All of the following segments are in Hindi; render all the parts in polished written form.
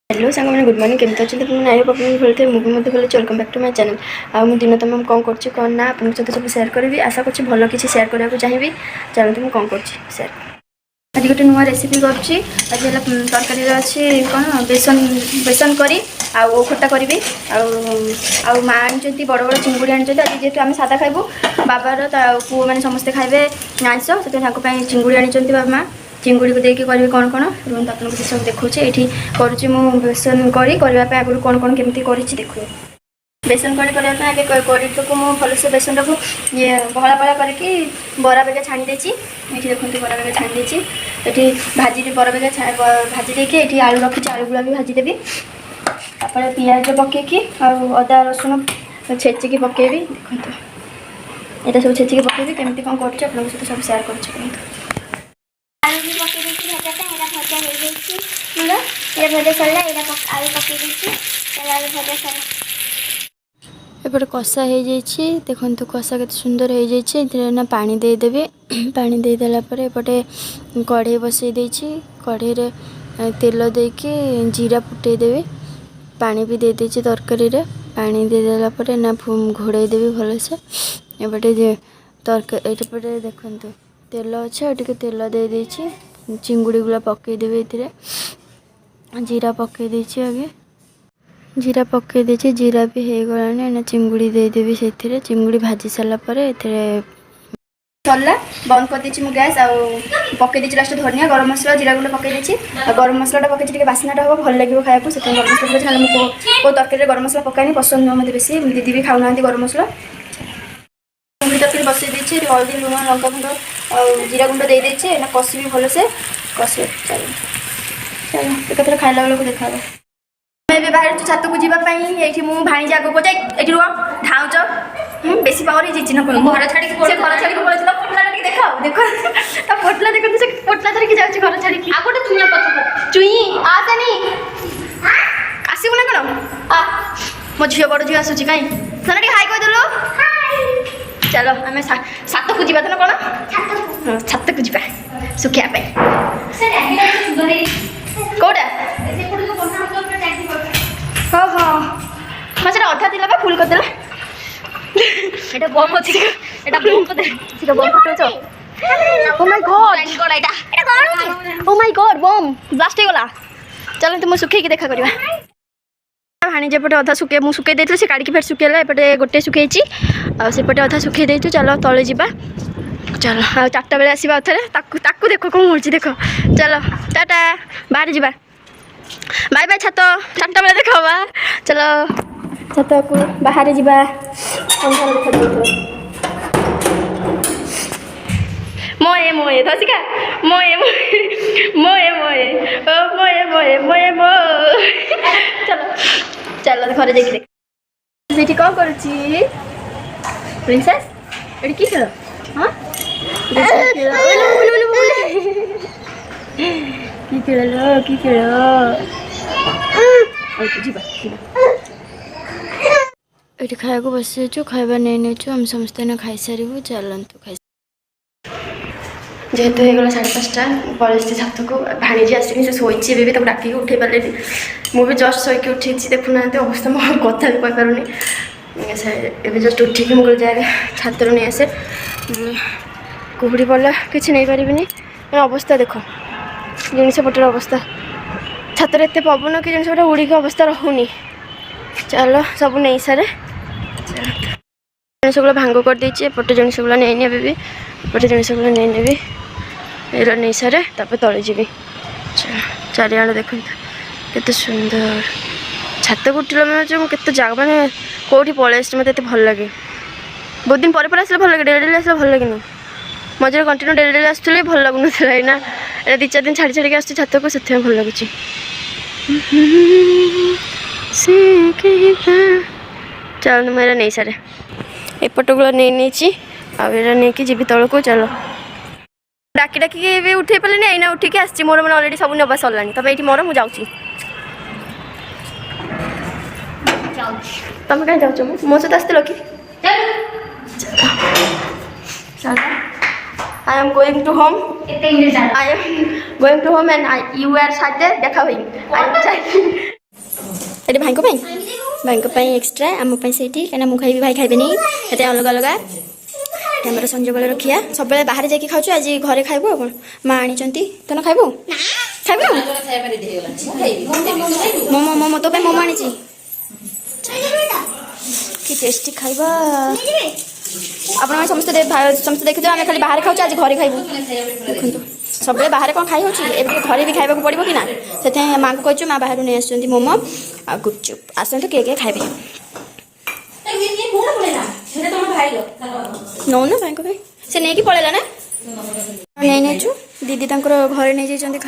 हेलो सांग मैंने गुड मॉर्निंग केमती अच्छे तुम आई होप आप भल थे मुझे भल welcome back to my channel आउ दिन तुम कौन कर कौन ना आप सब सेयार करी आशा कर भल किसी सेयार करने चाहिए चलो तुम कौन कर सेयार आज गोटे नुआ रेसिपी करी आज तरकारी अच्छी कौन बेसन बेसन करी आउ खटा करी आउ माँ आनी बड़ बड़ चिंगुड़ी आनी आज जेहतु आम सादा खाइबू बाबार पुओ मैंने समस्ते खाइबे आइस से चिंगुड़ी आनी बाबा माँ चिंगुड़ी को देके करेंगे कौन कौन रुहत आपको सब देखुचे ये करुच्ची मु बेसन करी करने आगुरी कौन कौन केमती कर देखिए बेसन करी करने आगे करी को मुझे भलसे बेसन को ये बहला बहला करके बरा बेगा छाणी देती ये देखते बरा बेगा छाणी देती ये भाजी बरा बेगा भाजी देके ये आलू रखी आलू गुड़ा भी भाजीदेवी तापर पियाज पकईकी अदा रसुण छेचिकी पकेबी देखो यहाँ सब छेचिकी पकेबी केमती कौन कर सहित सब सेयार कर आलू भी पकई देती भजा ये भजा सरला आलू पकई देती आलू भजा सर एपटे कषा हो जाइए देखो कषा के सुंदर हो जाइए ना पानी देदेवी पानी देदेला एपटे कढ़ई बसई देछि कढ़ई रे तेल देके जीरा फुटेदेवी पानी भी दे देछि तरकारी रे पानी देदेला ना घोड़े देवी भलसे एपटे तरकारी एपटे देखो तेल अच्छे टे तेल दे देछि चिंगुड़ी गुला पकईदेवी ये जीरा पकई देछि आगे जीरा पकई देछि जीरा भी हो गलानी ना चिंगुड़ी देदेवी से चिंगुड़ी भाजी सारापर सरला बंद कर देछि मु गैस आ पकई देछि लास्ट धनिया गरम मसला जीरा गुंड पकई देछि गरम मसलाटा पकई टिके बास्नाटा हो भल लगे खाया से गरम मसला पकई ना मु को तरकारी गरम मसला पकानी पसंद नुह मत बेसी दीदी भी खाऊना गरम मसला तरकारी बसई देछि हल्दी लुण लंका गुंड और जीरा गुंड दे देछि ना कषी भी भलसे कषे चलो चलो एक खाइला बेलू देखा मैं बाहर छात को जावाई मु भाणी आग को जाए रुह धाउच बेसी पावर ही ना घर छाड़ी घर छाड़ी पड़े पोटला देखा देख पोटला देखते से पोटला धरिकी जाऊँगी घर छाड़ी आ गोटे चुई पछ चुई आसनी आसबू ना कौन मो झील बड़ झील आसूँ कहीं थे हाई कहीदेलु चलो आम सात को जावा तो कौन छात को जा सुखापी कौटा हाँ हाँ हाँ से अधा थी फुल करदेला এটা বম হচ্ছে এটা বম করতে এটা বম করতেছো ও মাই গড এটা ও মাই গড বম ব্লাস্ট হয়ে গলা চলো তুমি শুকাইকি দেখা করিবা हाणी जेपटे अधा सुखे मुझे सुखे देती से काढ़ी फेर सुखेला एपटे गोटे सुखी सेपटे अधा सुखे देती चलो तले जा चलो आ 4टा बेले आसवा थे ताकू देख कौन हो देख चलो टाटा बाहर जा बाय बाय छात 4टा बेले देखा चलो छात को बाहर जा मोए मोए धसिका मोए मोए मोए ओ मोए मोए मोए मो चलो चलो घर जाइए देख कौन करुच्ची प्रिंसेस ये कि खेल हाँ कि खेल कि खेल ये खाया बस खावा नहीं आम समस्ते खाई सारू चलतु खाई जेहेतु हो गला 5:30 पलैसी छात को भाणीजी आसनी से शोची भी डाक उठे पारे मुझे जस्ट शोक उठी देखुना अवस्था मो कथा भी कहींपारूनी ए जस्ट उठिकी मुझे जाए छात नहीं आसे कुहुड़ी पड़ा कि नहीं पारि अवस्था देख जिनपटर अवस्था छातर एत पवन कि जिनपट उड़ीक अवस्था रोनी चलो सब नहीं सारे जिनसगुला भांग कर देती एपटे जिनसगुला नहीं नेबी एपटे जिनसगुला नहीं नेबी ये नहीं सारे तले जी चारिआड़ देख केते सुंदर छात को उठिला मैंने मुझे जगह मैंने कौटी पलि मत भल लगे बहुत दिन पर आसले भल लगे डेली डेली आसले भल लगे मझे कंटिन्यू डेली डेली आसुले भल लगुन ना 2-4 दिन छाड़ी छाड़ी आस छात को से भल लगुच चलो मेरा नहीं सारे एपट गुला नहीं आगे नहीं जी तौक चलो डाकी डाकी भी उठे पारे नहीं ना उठिकी आसी मोर मैंने अलरेडी सब नवा सरला तब ये मोर मुझे तुम कहीं जाऊँ मो सहित आसल कि I am going to home. I am going to home and you are sat there. देखा भाई. ଏଠି ଭାଇଙ୍କ ପାଇଁ ଏକ୍ସଟ୍ରା ଆମ ପାଇଁ ସେଇଠି କାହିଁକିନା ମୁଁ ଖାଇବି ଭାଇ ଖାଇବେନି ଏତେ ଅଲଗା ଅଲଗା ଆମର ସଞ୍ଜବେଳେ ରଖିବା ସବୁବେଳେ ବାହାରେ ଯାଇକି ଖାଉଛୁ ଆଜି ଘରେ ଖାଇବୁ ଆଉ କ'ଣ ମା ଆଣିଛନ୍ତି ତନ ଖାଇବୁ ଖାଇବୁ ମୋମୋ ମୋମୋ ତୋ ପାଇଁ ମୋମୋ ଆଣିଛି କି ଟେଷ୍ଟି ଖାଇବା ଆପଣମାନେ ସମସ୍ତେ ଦେଖିଥିବେ ଆମେ ଖାଲି ବାହାରେ ଖାଉଛୁ ଆଜି ଘରେ ଖାଇବୁ ଦେଖନ୍ତୁ ସବୁବେଳେ ବାହାରେ କ'ଣ ଖାଇ ହେଉଛି ଏବେ ଘରେ ବି ଖାଇବାକୁ ପଡ଼ିବ କି ନା ସେଥିପାଇଁ ମାଆଙ୍କୁ କହିଛୁ ମା ବାହାରୁ ନେଇ ଆସୁଛନ୍ତି ମୋମୋ ଆଉ ଗୁପଚୁପ୍ ଆସନ୍ତୁ କିଏ ଖାଇବେ ନଉନ ଭାଇଙ୍କ ପାଇଁ ସେ ନେଇକି ପଳେଇଲା ନା ନେଇଛୁ ଦିଦି ତାଙ୍କର ଘରେ ନେଇଯାଇଛନ୍ତି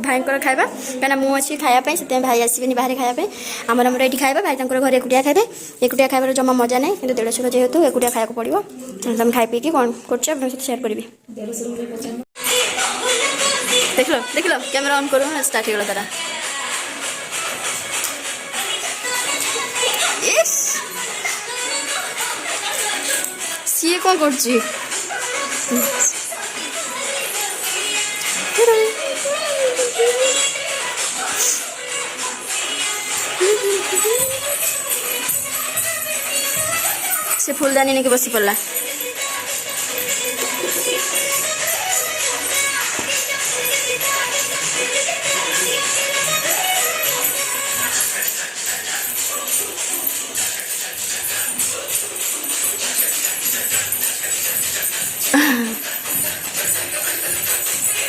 ଭାଇଙ୍କର ଖାଇବା କାହିଁକିନା ମୁଁ ଅଛି ଖାଇବା ପାଇଁ ସେଥିପାଇଁ ଭାଇ ଆସିବେନି ବାହାରେ ଖାଇବା ପାଇଁ ଆମର ଏଇଠି ଖାଇବା ଭାଇ ତାଙ୍କର ଘରେ ଏକୁଟିଆ ଖାଇବେ ଏକୁଟିଆ ଖାଇବାର ଜମା ମଜା ନାହିଁ କିନ୍ତୁ ଦେଢ଼ଶହ ଯେହେତୁ ଏକୁଟିଆ ଖାଇବାକୁ ପଡ଼ିବ ତମେ ଖାଇ ପିଇକି କ'ଣ କରୁଛ ଆପଣଙ୍କ ସହିତ ସେୟାର କରିବି ଦେଖିଲ କ୍ୟାମେରା ଅନ୍ କରୁ ଷ୍ଟାର୍ଟ ହେଇଗଲା ତାରା ସିଏ କ'ଣ କରୁଛି ସେ ଫୁଲଦାନୀ ନେଇକି ବସି ପଡ଼ିଲା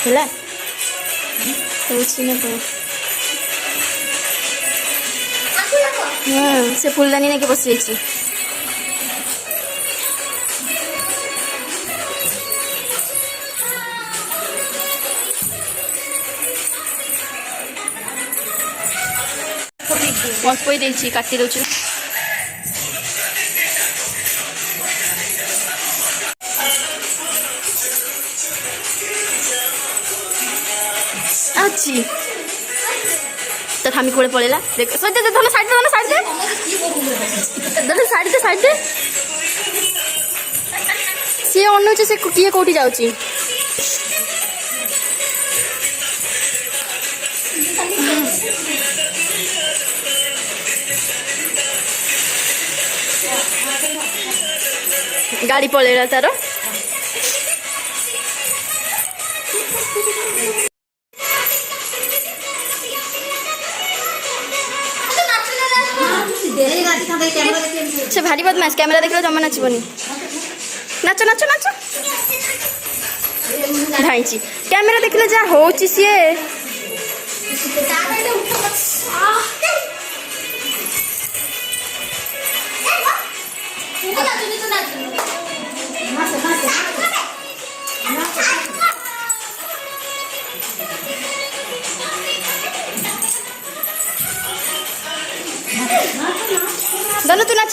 ହେଲା ହେଉଛି ନା କ'ଣ ସେ ଫୁଲଦାନୀ ନେଇକି ବସିଯାଇଛି ଅଳ୍ପ ଦେଇଛି କାଟି ଦେଉଛି ଅଛି ତା ଥାମି କୋଳେ ପଳେଇଲା ଦେଖ ସାଇଡ୍ ଦେ ସିଏ ଅନଉଛି ସେ କିଏ କୋଉଠି ଯାଉଛି ଗାଡ଼ି ପଳେଇଲା ତାର से भारी बदमाश कैमरा देख जमा नाचबनी नाच नाच नाच धाइची कैमरा देखले जा होची सिए दानू तू नाच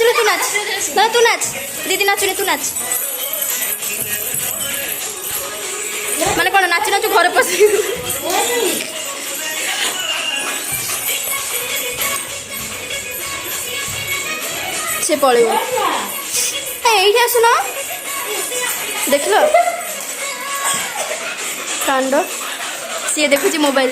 दानू तू नाच दीदी नाचुनी तू नाच माने कौन नाच नाचु घर पस से पड़े ये आसुन देख लो कांड सी देखुची मोबाइल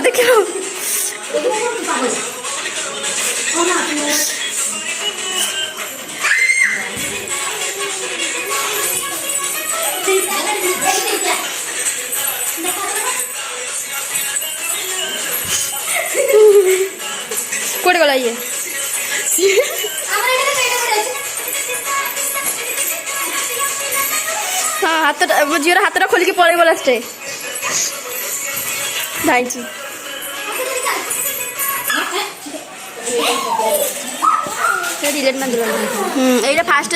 देख लो कोड़े गला ये हाँ हाथ झीर हाथ खोलिकी पड़े गला स्टे धाइची एटा फास्ट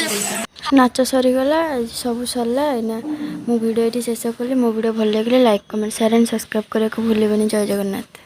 नाच सरीगला सब सरला ना मो वीडियो ये शेष कली मो वीडियो भल लगे like comment share and subscribe करने को भूलें। जय जगन्नाथ।